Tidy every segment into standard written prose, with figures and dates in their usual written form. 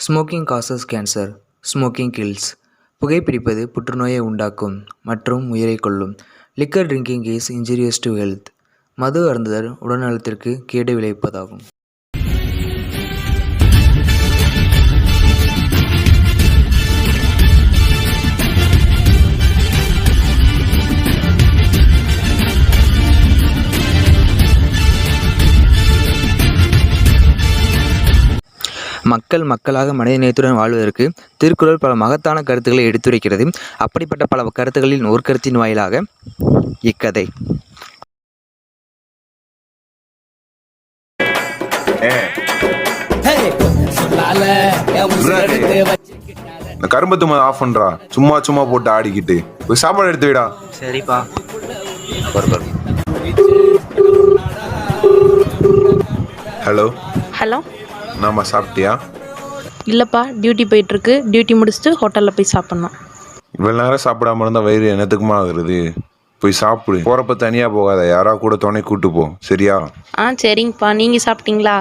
Smoking causes cancer. Smoking kills. புகைப்பிடிப்பது புற்றுநோயை உண்டாக்கும் மற்றும் உயிரை கொல்லும். Liquor drinking is injurious to health. மது அருந்துதல் உடல்நலத்திற்கு கேடு விளைவிப்பதாகும். மக்கள் மக்களாக மனிதநேயத்துடன் வாழ்வதற்கு திருக்குறள் பல மகத்தான கருத்துக்களை எடுத்துரைக்கிறது. அப்படிப்பட்ட பல கருத்துக்களின் ஒரு கருத்தின் வாயிலாக இக்கதை. கரும்பத்து ஆஃப் பண்றா, சும்மா சும்மா போட்டு ஆடிக்கிட்டு போய் சாப்பாடு எடுத்து விடா. சரிப்பா. ஹலோ ஹலோ, நாம சாப்பிட்டியா? இல்லைப்பா, டியூட்டி போயிட்டுருக்கு. டியூட்டி முடிச்சுட்டு ஹோட்டலில் போய் சாப்பிட்ணும். இவ்வளோ நேரம் சாப்பிடாம இருந்தால் வயிறு என்னத்துக்குமா ஆகுறது? போய் சாப்பிடு. போகிறப்ப தனியாக போகாத, யாரா கூட துணை கூட்டு போ, சரியா? சரிங்கப்பா. நீங்கள் சாப்பிட்டீங்களா?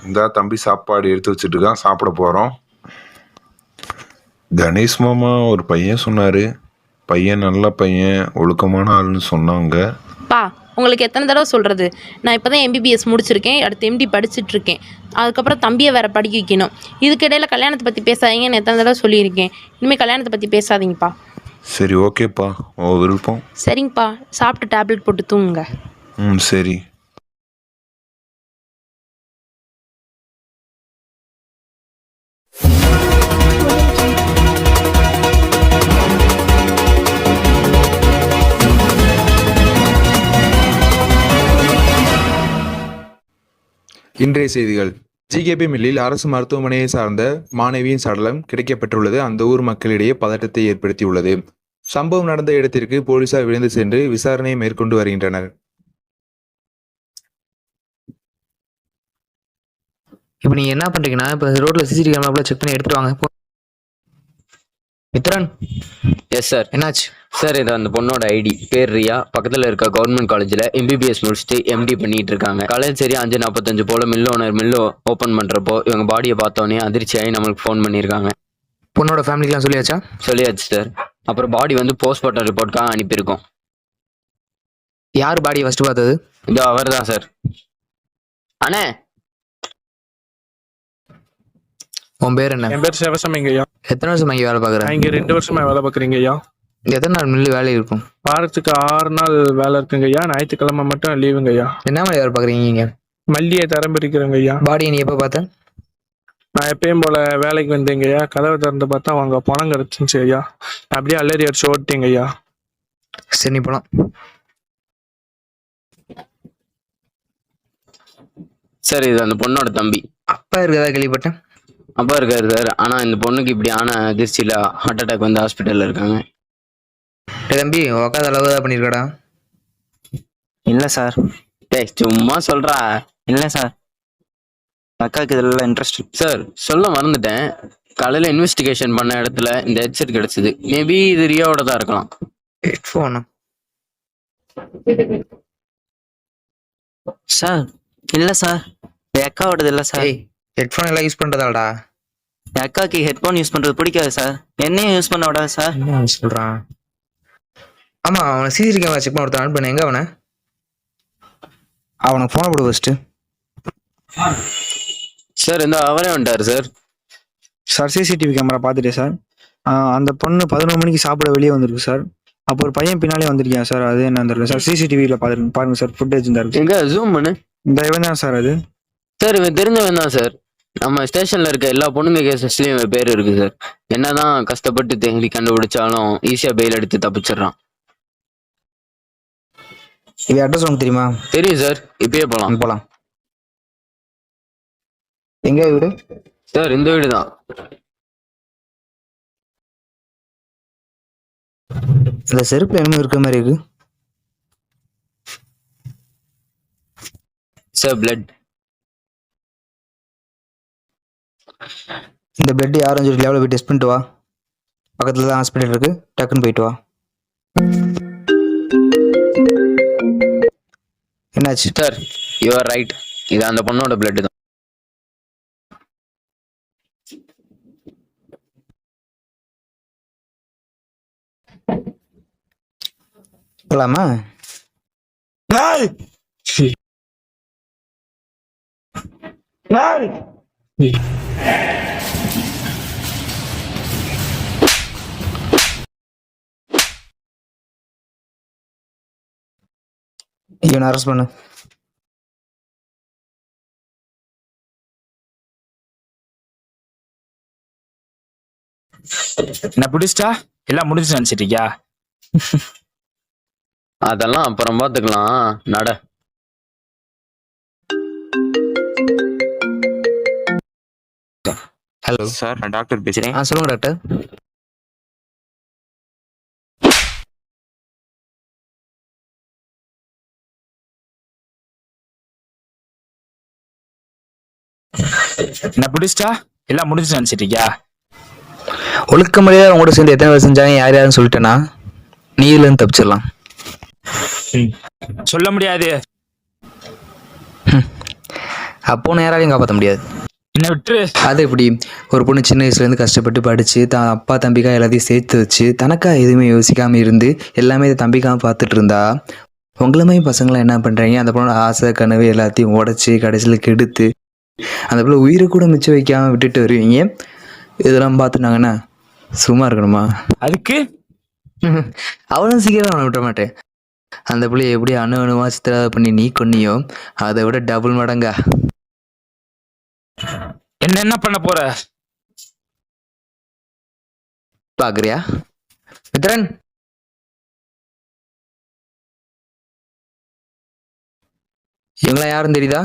இந்த தம்பி சாப்பாடு எடுத்து வச்சுட்டு இருக்கான், சாப்பிட போகிறோம். கணேஷ் மாமா ஒரு பையன் சொன்னார், பையன் நல்ல பையன், ஒழுக்கமான ஆள்னு சொன்னாங்க. பா, உங்களுக்கு எத்தனை தடவை சொல்கிறது? நான் இப்போ தான் MBBS முடிச்சிருக்கேன், அடுத்து MD படிச்சுட்ருக்கேன். அதுக்கப்புறம் தம்பியை வேறு படிக்க வைக்கணும். இதுக்கிடையில் கல்யாணத்தை பற்றி பேசாதீங்கன்னு எத்தனை தடவை சொல்லியிருக்கேன். இனிமேல் கல்யாணத்தை பற்றி பேசாதீங்கப்பா. சரி, ஓகேப்பா, ஓ விருப்பம். சரிங்கப்பா, சாப்பிட்டு டேப்லெட் போட்டு தூங்குங்க. சரி. இன்றைய செய்திகள். GKP மில்லில் அரசு மருத்துவமனையை சார்ந்த மாணவியின் சடலம் கிடைக்கப்பட்டுள்ளது அந்த ஊர் மக்களிடையே பதட்டத்தை ஏற்படுத்தியுள்ளது. சம்பவம் நடந்த இடத்திற்கு போலீசார் விரைந்து சென்று விசாரணையை மேற்கொண்டு வருகின்றனர். இப்போ நீங்கள் என்ன பண்ணுறீங்கன்னா, இப்போ ரோட்டில் CCTV கேமரா செக் பண்ணி எடுத்துட்டு வாங்க. மித்ரன். Yes sir. என்னாச்சு சார்? இது அந்த பொண்ணோட ஐடி, பேர் ரியா. பக்கத்தில் இருக்க கவர்மெண்ட் காலேஜில் MBBS முடிச்சுட்டு MD பண்ணிட்டு இருக்காங்க. காலையில் சரி 5:45 போல மில்லு ஓப்பன் பண்ணுறப்போ இவங்க பாடியை பார்த்தோன்னே அதிர்ச்சியாகி நம்மளுக்கு ஃபோன் பண்ணியிருக்காங்க. பொண்ணோட ஃபேமிலிக்கெலாம் சொல்லியாச்சா? சொல்லியாச்சு சார். அப்புறம் பாடி வந்து போஸ்ட்மார்ட்டம் ரிப்போர்ட்காக அனுப்பியிருக்கோம். யார் பாடியை ஃபஸ்ட்டு பார்த்தது? இதோ அவர் தான் சார். அண்ணே, உன் பேர் என்ன? என் பேர் சிவசமைங்க ஐயா. எத்தனை வருஷம் இங்கே வேலை பார்க்குறேன்? இங்கே 2 வருஷமா வேலை பார்க்குறீங்க ஐயா. எத்தனை நாள் மில்லு வேலை இருக்கும்? வாரத்துக்கு 6 நாள் வேலை இருக்குங்க ஐயா. ஞாயிற்றுக்கிழமை மட்டும் லீவுங்க ஐயா. என்ன மாதிரி வேலை பார்க்குறீங்க இங்கே? மல்லியை தரம் பிரிக்கிறேங்க ஐயா. பாடியை நீ எப்போ பார்த்த? நான் எப்பயும் போல வேலைக்கு வந்தேங்க ஐயா. கதவை திறந்து பார்த்தா அவங்க பணம் கிடச்சிச்சு ஐயா. அப்படியே அலறி அடிச்சு ஓட்டிங்க ஐயா. சரி, நீ போலாம். சார் இது அந்த பொண்ணோட தம்பி. அப்பா இருக்கிறதா கேள்விப்பட்டேன். அப்பா இருக்காரு சார். ஆனால் இந்த பொண்ணுக்கு இப்படி ஆன அதிர்ச்சியில் ஹார்ட் அட்டாக் வந்து ஹாஸ்பிட்டலில் இருக்காங்க. தம்பி, உக்காத அளவு தான் பண்ணியிருக்கடா? இல்லை சார். சும்மா சொல்கிறா. இல்லை சார், அக்காவுக்கு இதெல்லாம் இன்ட்ரெஸ்ட். சார் சொல்ல மறந்துட்டேன், காலையில் இன்வெஸ்டிகேஷன் பண்ண இடத்துல இந்த ஹெட்செட் கிடைச்சது. மேபி இது ரியாவோட தான் இருக்கலாம். ஹெட்ஃபோனா? சார் இல்லை சார், என் அக்காவோடது இல்லை சார். ஹெட்ஃபோன் எல்லாம் யூஸ் பண்ணுறதாடா? என் அக்காவுக்கு ஹெட்ஃபோன் யூஸ் பண்ணுறது பிடிக்காது சார். என்னையும் யூஸ் பண்ண விடாது சார். என்ன சொல்கிறான்? ஆமாம், அவனை CCTV கேமரா செக் பண்ண ஒருத்தர் அனுப்பினேன். எங்கே அவனை? அவனுக்கு ஃபோனை போடு ஃபஸ்ட்டு. சார் இந்த அவரே வந்துட்டார் சார். சார் CCTV கேமரா பார்த்துட்டேன் சார். அந்த பொண்ணு 11 மணிக்கு சாப்பிட வெளியே வந்திருக்கு சார். அப்போ ஒரு பையன் பின்னாலே வந்திருக்கேன் சார். அது என்ன தெரியல சார். CCTVயில் பார்த்துருங்க, பாருங்க சார். ஃபுட்டேஜ் இருந்தா இருக்கு. எங்க ஜூம் பண்ணு. இந்த இவன் தான் சார் அது. சார் இவன் தெரிஞ்சவன் தான் சார். நம்ம ஸ்டேஷன்ல இருக்க எல்லா பொண்ணுங்க கேசஸ்லயும் இவன் பேர் இருக்கு சார். என்னதான் கஷ்டப்பட்டு தேடி கண்டுபிடிச்சாலும் ஈஸியா பெயில் எடுத்து தப்பிச்சிடறான். இது அட்ரஸ் உனக்கு தெரியுமா? தெரியும் சார். இப்பயே போலாம். எங்க வீடு? சார் இந்த வீடு தான். இந்த செருப்புல என்னமோ இருக்க மாதிரி இருக்கு சார். பிளட். இந்த பிளட் யாரும் சொல்லி லெவலில் போய் டெஸ்ட் பண்ணிட்டு வா. பக்கத்தில் தான் ஹாஸ்பிட்டல் இருக்கு, டக்குன்னு போயிட்டு வா. என்னாச்சு? சார் யூ ஆர் ரைட், இது அந்த பொண்ணோட பிளட் தான். போகலாமா? இவனை அரெஸ்ட் பண்ணு. என்ன பிடிச்சிட்டா எல்லாம் முடிஞ்சு நினைச்சிட்டியா? அதெல்லாம் அப்புறம் பார்த்துக்கலாம். நட. ஹலோ சார், நான் டாக்டர் பேசுறேன். சொல்லுங்க டாக்டர். என்ன பிடிச்சிட்டா எல்லாம் முடிஞ்சு நினைச்சிட்டியா? ஒழுக்க முறையாக உங்களோட சேர்ந்து எத்தனை பேர் செஞ்சாங்க யார் யாருன்னு சொல்லிட்டேன்னா நீ இதுலேருந்து தப்பிச்சிடலாம். சொல்ல முடியாது. அப்போ யாராலையும் காப்பாற்ற முடியாது. என்ன விட்டுரு. அது எப்படி? ஒரு பொண்ணு சின்ன வயசுலேருந்து கஷ்டப்பட்டு படித்து தான் அப்பா தம்பிக்காக எல்லாத்தையும் சேர்த்து வச்சு தனக்கா எதுவுமே யோசிக்காமல் இருந்து எல்லாமே இதை தம்பிக்காக பார்த்துட்டு இருந்தா உங்களை மாதிரி பசங்களாம் என்ன பண்ணுறீங்க? அந்த பொண்ணோட ஆசை கனவு எல்லாத்தையும் உடச்சி கடைசியில் கெடுத்து அந்த பிள்ளை உயிரை கூட மிச்சம் வைக்காமல் விட்டுட்டு வருவீங்க. இதெல்லாம் பார்த்துட்டாங்கன்னா சும்மா இருக்கணுமா? அதுக்கு அவனும் சீக்கிரம் அவனை விட மாட்டேன். அந்த பிள்ளைய எப்படி அணுவா சித்திராத பண்ணி நீ கொன்னியோ அதை விட டபுள் மடங்கா. என்ன பண்ண போற? பாக்குறியா மித்ரன்? இவங்களாம் யாரும் தெரியுதா?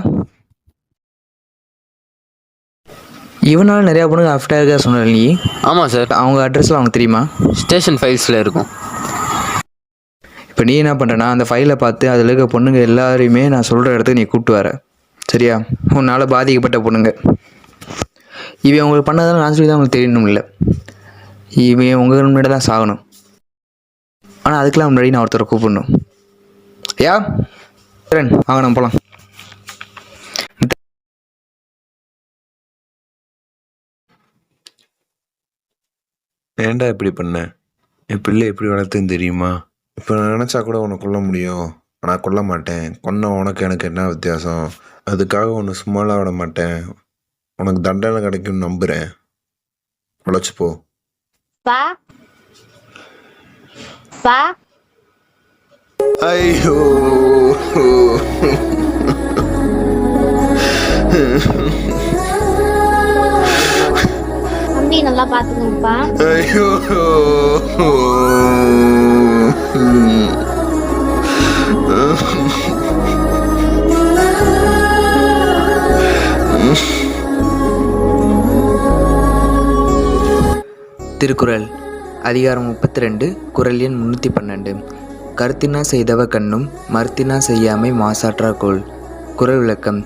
இவனால நிறைய பொண்ணுங்க அஃப்டா இருக்கா சொன்ன நீ. ஆமாம் சார். அவங்க அட்ரஸ்லாம் அவனுக்கு தெரியுமா? ஸ்டேஷன் ஃபைல்ஸில் இருக்கும். இப்போ நீ என்ன பண்ணுறனா அந்த ஃபைலை பார்த்து அதில் இருக்க பொண்ணுங்க எல்லாரையுமே நான் சொல்கிற இடத்துக்கு நீ கூப்பிட்டு வர, சரியா? உன்னால் பாதிக்கப்பட்ட பொண்ணுங்க இவன் உங்களுக்கு பண்ணதாலும் நான் சொல்லி தான் உங்களுக்கு தெரியணும். இல்லை இவன் உங்கள் முன்னாடி தான் சாகணும். ஆனால் அதுக்கெல்லாம் முன்னாடி நான் ஒருத்தரை கூப்பிடணும். யா வாங்க நம்ம போகலாம். ஏன்டா இப்படி பண்ண? என் பிள்ளை எப்படி வளர்த்துன்னு தெரியுமா? இப்போ நான் நினச்சா கூட உன்னை கொல்ல முடியும், ஆனால் கொல்ல மாட்டேன். கொன்ன உனக்கு எனக்கு என்ன வித்தியாசம்? அதுக்காக உன்னை சும்மாலாம் விட மாட்டேன். உனக்கு தண்டனை கிடைக்கும்னு நம்புகிறேன். உழைச்சி போ. பா பா ஐயோ தம்பி நல்லா பாத்துக்கோங்கப்பா. ஐயோ திருக்குறள் அதிகாரம் 32 குறள் எண் 312. கருத்தினா செய்தவ கண்ணும் மறுத்தினா செய்யாமை மாசாற்றாக்கோள். குறள் விளக்கம்.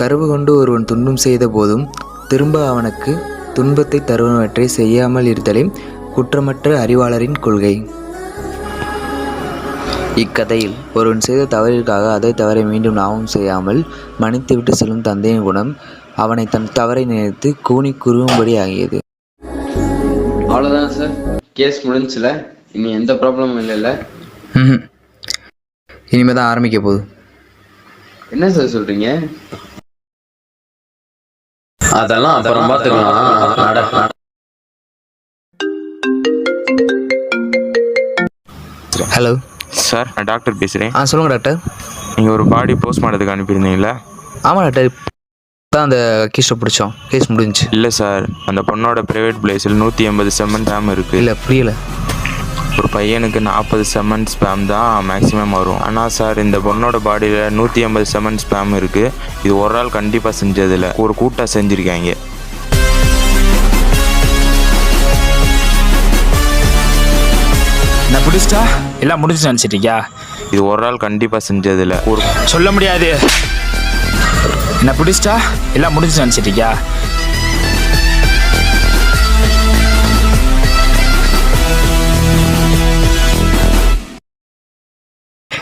கருவு கொண்டு ஒருவன் துன்பம் செய்த போதும் திரும்ப அவனுக்கு துன்பத்தை தருவனவற்றை செய்யாமல் இருத்தலே குற்றமற்ற அறிவாளரின் கொள்கை. இக்கதையில் ஒருவன் செய்த தவறிற்காக அதே தவறை மீண்டும் நாமும் செய்யாமல் மன்னித்துவிட்டு செல்லும் தந்தையின் குணம் அவனை தன் தவறை நினைத்து கூனி குறுகும்படி ஆகியது. அவ்வளோதான் சார். கேஸ் முடிஞ்சுல. இனி எந்த ப்ராப்ளமும் இல்லைல்ல? இனிமே தான் ஆரம்பிக்க போகுது. என்ன சார் சொல்கிறீங்க? அதெல்லாம் அப்புறம் பார்த்துக்கலாம். ஹலோ சார், நான் டாக்டர் பேசுறேன். சொல்லுங்கள் டாக்டர். நீங்க ஒரு பாடி போஸ்ட்மார்ட்டத்துக்கு அனுப்பியிருந்தீங்களா? ஆமாம் டாக்டர், தான் அந்த கேஸை பிடிச்சோம். கேஸ் முடிஞ்சுச்சு. இல்லை சார், அந்த பொண்ணோட ப்ரைவேட் பிளேஸில் 180 செமன் ஸ்பேம் இருக்குது. இல்லை புரியல. ஒரு பையனுக்கு 40 செமன் ஸ்பேம் தான் மேக்ஸிமம் வரும். ஆனால் சார் இந்த பொண்ணோட பாடியில் 180 செமன் ஸ்பேம் இருக்குது. இது ஒரு ஆள் கண்டிப்பாக செஞ்சதில்லை, ஒரு கூட்டாக செஞ்சுருக்காங்க. நான் பிடிச்சிட்டா எல்லாம் முடிஞ்சு நினச்சிட்டியா? இது ஒரு ஆள் கண்டிப்பாக செஞ்சதில்லை, ஒரு சொல்ல முடியாது. என்ன பிடிச்சிட்டா எல்லாம் முடிஞ்சு நினச்சிட்டியா?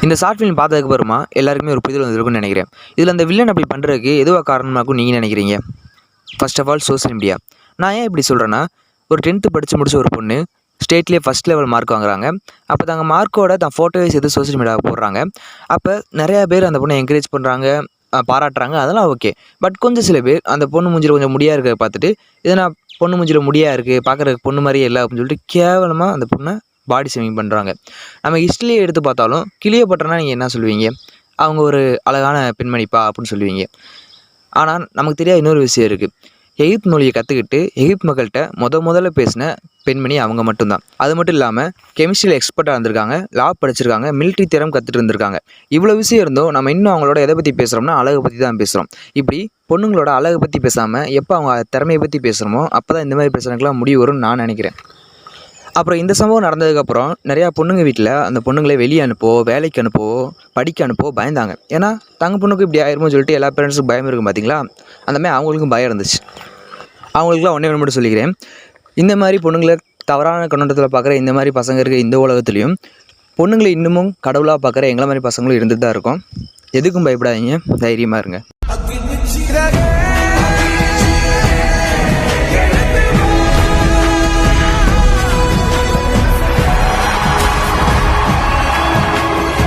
இந்த ஷார்ட் ஃபிலிம் பார்த்ததுக்கு அப்புறமா எல்லாருக்குமே ஒரு புரிதல் வந்திருக்கும்னு நினைக்கிறேன். இதில் அந்த வில்லன் அப்படி பண்ணுறதுக்கு எதுவாக காரணமாக்கும் நீங்கள் நினைக்கிறீங்க? First of all social media. நான் ஏன் இப்படி சொல்கிறேன்னா, ஒரு 10th படித்து முடிச்ச ஒரு பொண்ணு ஸ்டேட்லேயே ஃபஸ்ட் லெவல் மார்க் வாங்குறாங்க. அப்போ தாங்க மார்க்கோட தான் ஃபோட்டோவை சேர்த்து சோஷியல் மீடியாவில் போடுறாங்க. அப்போ நிறையா பேர் அந்த பொண்ணை என்கரேஜ் பண்ணுறாங்க, பாராட்டுறாங்க, அதெல்லாம் ஓகே. பட் கொஞ்சம் சில பேர் அந்த பொண்ணு மூஞ்சியில் கொஞ்சம் முடியாக இருக்கிறத பார்த்துட்டு, இதை நான் பொண்ணு மூஞ்சியில் முடியாக இருக்குது, பார்க்குறதுக்கு பொண்ணு மாதிரியே இல்லை அப்படின்னு சொல்லிட்டு கேவலமாக அந்த பொண்ணை பாடி ஷேமிங் பண்ணுறாங்க. நம்ம ஹிஸ்ட்ரியே எடுத்து பார்த்தாலும் கிளியோபட்ரானா நீங்கள் என்ன சொல்லுவீங்க? அவங்க ஒரு அழகான பெண்மணிப்பா அப்படின்னு சொல்லுவீங்க. ஆனால் நமக்கு தெரியாத இன்னொரு விஷயம் இருக்குது. எகிப்து மொழியை கற்றுக்கிட்டு எகிப்து மக்கள்கிட்ட முதல்ல பேசின பெண்மணி அவங்க மட்டும்தான். அது மட்டும் இல்லாமல் கெமிஸ்ட்ரியில் எக்ஸ்பர்ட்டாக இருந்திருக்காங்க, லா படிச்சிருக்காங்க, மிலிட்ரி திறம் கற்றுட்டு இருந்திருக்காங்க. இவ்வளோ விஷயம் இருந்தோம் நம்ம இன்னும் அவங்களோட எதை பற்றி பேசுகிறோம்னா அழகை பற்றி தான் பேசுகிறோம். இப்படி பொண்ணுங்களோட அழகை பற்றி பேசாமல் எப்போ அவங்க திறமையை பற்றி பேசுகிறோமோ அப்போ தான் இந்த மாதிரி பேசுகிறதுக்கெலாம் முடிவு வரும்னு நான் நினைக்கிறேன். அப்புறம் இந்த சம்பவம் நடந்ததுக்கப்புறம் நிறையா பொண்ணுங்க வீட்டில் அந்த பொண்ணுங்களை வெளியே அனுப்பவோ, வேலைக்கு அனுப்பவோ, படிக்க அனுப்பவோ பயந்தாங்க. ஏன்னா தங்க பொண்ணுக்கும் இப்படி ஆயிருமோ சொல்லிட்டு எல்லா பேரண்ட்ஸுக்கும் பயம் இருக்கும் பார்த்தீங்களா? அந்தமாதிரி அவங்களுக்கும் பயம் இருந்துச்சு. அவங்களுக்குலாம் ஒன்றே ஒன்று மட்டும் சொல்லிக்கிறேன். இந்த மாதிரி பொண்ணுங்களை தவறான கண்ணோட்டத்தில் பார்க்குற இந்த மாதிரி பசங்க இருக்க இந்த உலகத்துலேயும் பொண்ணுங்களை இன்னமும் கடவுளாக பார்க்குற எங்களை மாதிரி பசங்களும் இருந்துட்டு தான் இருக்கும். எதுக்கும் பயப்படாதீங்க, தைரியமாக இருங்க.